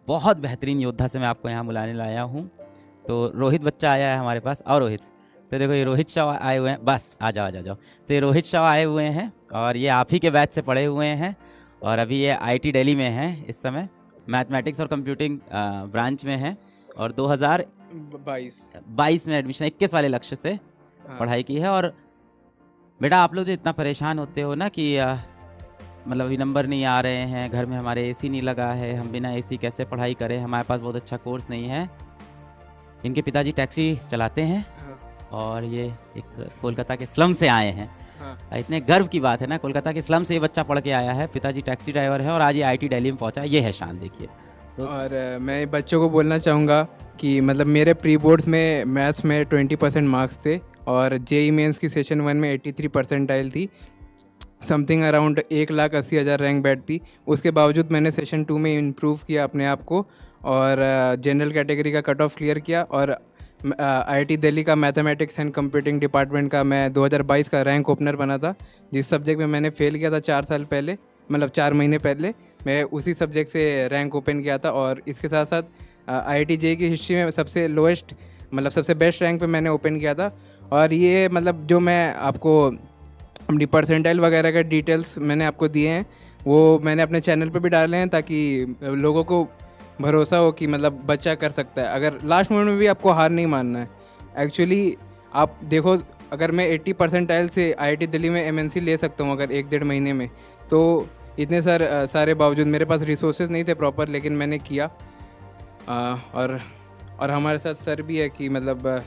बहुत बेहतरीन योद्धा से मैं आपको यहाँ बुलाने लाया हूँ। तो रोहित बच्चा आया है हमारे पास। और रोहित, तो देखो ये रोहित शाह आए हुए हैं। बस आ जाओ आ जाओ जाओ। तो ये रोहित शाह आए हुए हैं और ये आप ही के बैच से पढ़े हुए हैं और अभी ये आईटी दिल्ली में हैं इस समय, मैथमेटिक्स और कंप्यूटिंग ब्रांच में हैं और 2022 में एडमिशन 21 वाले लक्ष्य से पढ़ाई की है। और बेटा आप लोग जो इतना परेशान होते हो ना कि मतलब अभी नंबर नहीं आ रहे हैं, घर में हमारे एसी नहीं लगा है, हम बिना एसी कैसे पढ़ाई करें, हमारे पास बहुत अच्छा कोर्स नहीं है। इनके पिताजी टैक्सी चलाते हैं और ये एक कोलकाता के स्लम से आए हैं। इतने गर्व की बात है ना, कोलकाता के स्लम से ये बच्चा पढ़ के आया है, पिताजी टैक्सी ड्राइवर है और आज ये आईटी दिल्ली में पहुंचा है। ये है शान, देखिए। तो और मैं बच्चों को बोलना चाहूँगा कि मतलब मेरे प्री बोर्ड्स में मैथ्स में 20% मार्क्स थे और जेई मेंस की सेशन 1 में 83 परसेंटाइल थी, समथिंग अराउंड 1,80,000 रैंक बैठ थी। उसके बावजूद मैंने सेशन 2 में इम्प्रूव किया अपने आप को और जनरल कैटेगरी का कट ऑफ क्लियर किया और आईआईटी दिल्ली का मैथमेटिक्स एंड कंप्यूटिंग डिपार्टमेंट का मैं 2022 का रैंक ओपनर बना था। जिस सब्जेक्ट में मैंने फेल किया था 4 साल पहले, मतलब 4 महीने पहले, मैं उसी सब्जेक्ट से रैंक ओपन किया था। और इसके साथ साथ आईआईटी जेईई की हिस्ट्री में सबसे लोएस्ट, मतलब सबसे बेस्ट रैंक पे मैंने ओपन किया था। और ये मतलब जो मैं आपको अपनी परसेंटाइल वगैरह का डिटेल्स मैंने आपको दिए हैं, वो मैंने अपने चैनल पे भी डाले हैं ताकि लोगों को भरोसा हो कि मतलब बच्चा कर सकता है। अगर लास्ट मोमेंट में भी आपको हार नहीं मानना है। एक्चुअली आप देखो, अगर मैं 80 परसेंटाइल से आईआईटी दिल्ली में एमएनसी ले सकता हूँ अगर 1-1.5 महीने में, तो इतने सारे बावजूद मेरे पास रिसोर्सेज नहीं थे प्रॉपर, लेकिन मैंने किया। और हमारे साथ सर भी है कि मतलब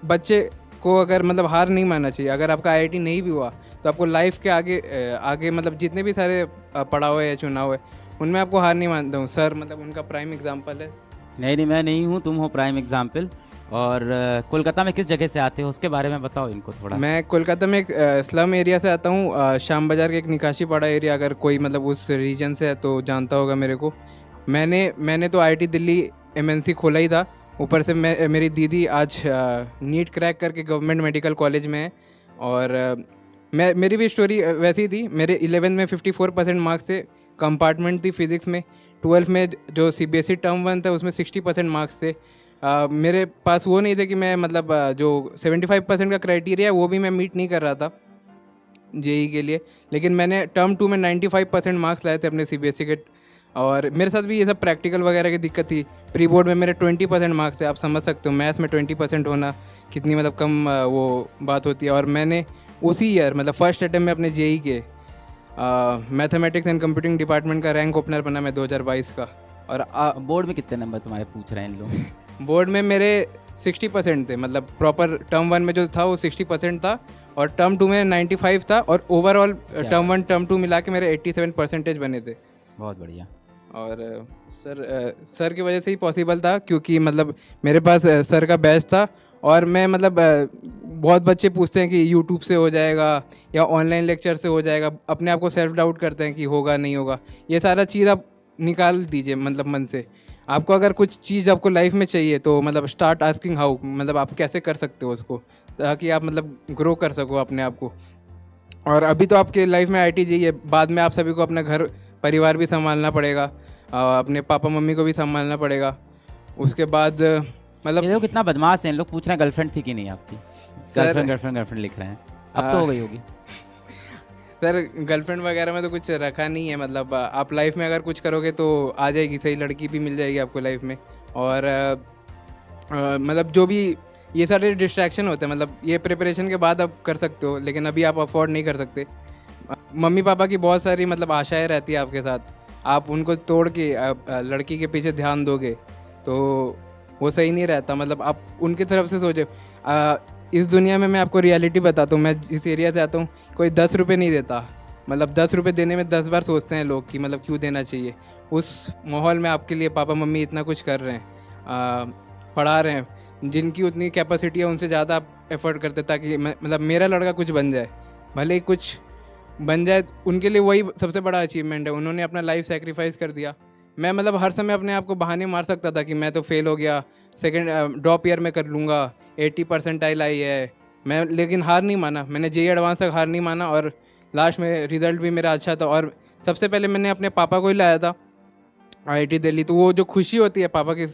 बच्चे को अगर मतलब हार नहीं मानना चाहिए। अगर आपका आईआईटी नहीं भी हुआ तो आपको लाइफ के आगे मतलब जितने भी सारे पड़ाव है या चुनाव है, उनमें आपको हार नहीं मानता हूँ। सर मतलब उनका प्राइम एग्जाम्पल है। नहीं, मैं नहीं हूँ, तुम हो प्राइम एग्जाम्पल। और कोलकाता में किस जगह से आते हो उसके बारे में बताओ इनको थोड़ा। मैं कोलकाता में एक स्लम एरिया से आता हूँ, शाम बाज़ार के एक निकाशी पाड़ा एरिया। अगर कोई मतलब उस रीजन से है तो जानता होगा मेरे को। मैंने तो आईआईटी दिल्ली एमएनसी खोला ही था। ऊपर से मेरी दीदी आज नीट क्रैक करके गवर्नमेंट मेडिकल कॉलेज में है। और मेरी भी स्टोरी वैसी ही थी। मेरे 11th में 54% मार्क्स थे, कंपार्टमेंट थी फिज़िक्स में। 12th में जो सीबीएसई टर्म 1 था उसमें 60% मार्क्स थे। मेरे पास वो नहीं थे कि मैं मतलब जो 75% का क्राइटेरिया है वो भी मैं मीट नहीं कर रहा था जेई के लिए। लेकिन मैंने टर्म 2 में 95% मार्क्स लाए थे अपने सीबीएसई के। और मेरे साथ भी ये सब प्रैक्टिकल वगैरह की दिक्कत थी। प्री बोर्ड में मेरे 20% मार्क्स थे। आप समझ सकते हो मैथ्स में 20% होना कितनी मतलब कम वो बात होती है। और मैंने उसी ईयर मतलब फर्स्ट अटेम्प्ट में अपने जेई के मैथमेटिक्स एंड कंप्यूटिंग डिपार्टमेंट का रैंक ओपनर बना मैं 2022 का। और बोर्ड में कितने नंबर तुम्हारे पूछ रहे हैं इन लोग? बोर्ड में मेरे 60% थे, मतलब प्रॉपर टर्म 1 में जो था वो 60% था और टर्म 2 में 95 था और ओवरऑल टर्म 1 टर्म 2 मिला के मेरे 87 परसेंटेज बने थे। बहुत बढ़िया। और सर की वजह से ही पॉसिबल था, क्योंकि मतलब मेरे पास सर का बैच था। और मैं मतलब बहुत बच्चे पूछते हैं कि यूट्यूब से हो जाएगा या ऑनलाइन लेक्चर से हो जाएगा, अपने आप को सेल्फ डाउट करते हैं कि होगा नहीं होगा। ये सारा चीज़ आप निकाल दीजिए मतलब मन से। आपको अगर कुछ चीज़ आपको लाइफ में चाहिए तो मतलब स्टार्ट आस्किंग हाउ, मतलब आप कैसे कर सकते हो उसको, ताकि आप मतलब ग्रो कर सको अपने आप को। और अभी तो आपके लाइफ में आईटी जेईई है, बाद में आप सभी को अपना घर परिवार भी संभालना पड़ेगा, अपने पापा मम्मी को भी संभालना पड़ेगा। उसके बाद मतलब ये लोग कितना बदमाश हैं, इन लोग पूछ रहे हैं गर्लफ्रेंड थी कि नहीं आपकी। गर्लफ्रेंड लिख रहे हैं। अब तो हो गई होगी। सर गर्लफ्रेंड वगैरह में तो कुछ रखा नहीं है। मतलब आप लाइफ में अगर कुछ करोगे तो आ जाएगी, सही लड़की भी मिल जाएगी आपको लाइफ में। और मतलब जो भी ये सारे डिस्ट्रैक्शन होते हैं, मतलब ये प्रिपरेशन के बाद आप कर सकते हो, लेकिन अभी आप अफोर्ड नहीं कर सकते। मम्मी पापा की बहुत सारी मतलब आशाएं रहती है आपके साथ, आप उनको तोड़ के लड़की के पीछे ध्यान दोगे तो वो सही नहीं रहता। मतलब आप उनकी तरफ से सोचो। इस दुनिया में मैं आपको रियलिटी बताता हूँ, मैं जिस एरिया से आता हूँ कोई 10 रुपये नहीं देता। मतलब 10 रुपये देने में 10 बार सोचते हैं लोग कि मतलब क्यों देना चाहिए। उस माहौल में आपके लिए पापा मम्मी इतना कुछ कर रहे हैं, पढ़ा रहे हैं, जिनकी उतनी कैपेसिटी है उनसे ज़्यादा आप एफर्ट करते ताकि मतलब मेरा लड़का कुछ बन जाए, भले ही कुछ बन जाए। उनके लिए वही सबसे बड़ा अचीवमेंट है। उन्होंने अपना लाइफ सेक्रीफाइस कर दिया। मैं मतलब हर समय अपने आप को बहाने मार सकता था कि मैं तो फेल हो गया, सेकेंड ड्रॉप ईयर में कर लूँगा, 80 परसेंटाइल आई है मैं, लेकिन हार नहीं माना। मैंने जेईई एडवांस तक हार नहीं माना और लास्ट में रिज़ल्ट भी मेरा अच्छा था। और सबसे पहले मैंने अपने पापा को ही लाया था आईआईटी दिल्ली, तो वो जो खुशी होती है पापा के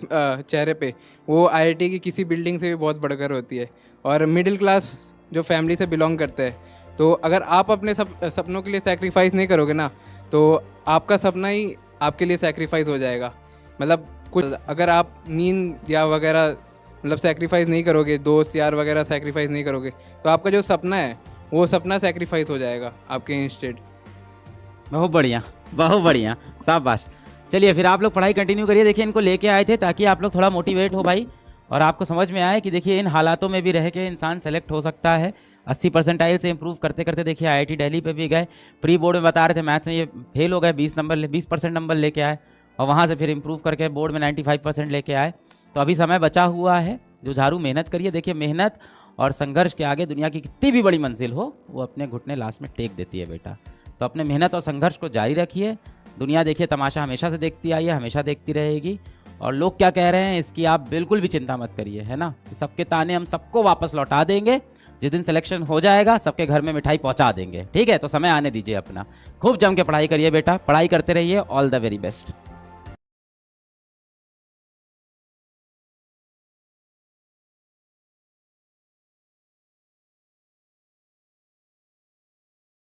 चेहरे पे, वो आईआईटी की किसी बिल्डिंग से भी बहुत बढ़कर होती है। और मिडिल क्लास जो फैमिली से बिलोंग करते हैं, तो अगर आप अपने सपनों के लिए सेक्रीफाइस नहीं करोगे ना, तो आपका सपना ही आपके लिए सेक्रीफाइस हो जाएगा। मतलब कुछ अगर आप नींद या वगैरह मतलब सेक्रीफाइस नहीं करोगे, दोस्त यार वगैरह सेक्रीफाइस नहीं करोगे, तो आपका जो सपना है वो सपना सेक्रीफाइस हो जाएगा आपके इंस्टेड। बहुत बढ़िया, बहुत बढ़िया, शाबाश। चलिए फिर आप लोग पढ़ाई कंटिन्यू करिए। देखिए इनको लेके आए थे ताकि आप लोग थोड़ा मोटिवेट हो भाई, और आपको समझ में आए कि देखिए इन हालातों में भी रह के इंसान सेलेक्ट हो सकता है। 80 परसेंटाइल से इंप्रूव करते करते देखिए आईआईटी दिल्ली पे भी गए। प्री बोर्ड में बता रहे थे मैथ्स में ये फेल हो गए, 20% नंबर लेके आए, और वहाँ से फिर इंप्रूव करके बोर्ड में 95% लेके आए। तो अभी समय बचा हुआ है, जुझारू मेहनत करिए। देखिए मेहनत और संघर्ष के आगे दुनिया की कितनी भी बड़ी मंजिल हो, वो अपने घुटने लास्ट में टेक देती है बेटा। तो अपने मेहनत और संघर्ष को जारी रखिए। दुनिया देखिए तमाशा हमेशा से देखती आई है, हमेशा देखती रहेगी, और लोग क्या कह रहे हैं इसकी आप बिल्कुल भी चिंता मत करिए, है ना। सबके ताने हम सबको वापस लौटा देंगे। जिस दिन सिलेक्शन हो जाएगा सबके घर में मिठाई पहुंचा देंगे, ठीक है। तो समय आने दीजिए अपना। खूब जम के पढ़ाई करिए बेटा, पढ़ाई करते रहिए। All the very best.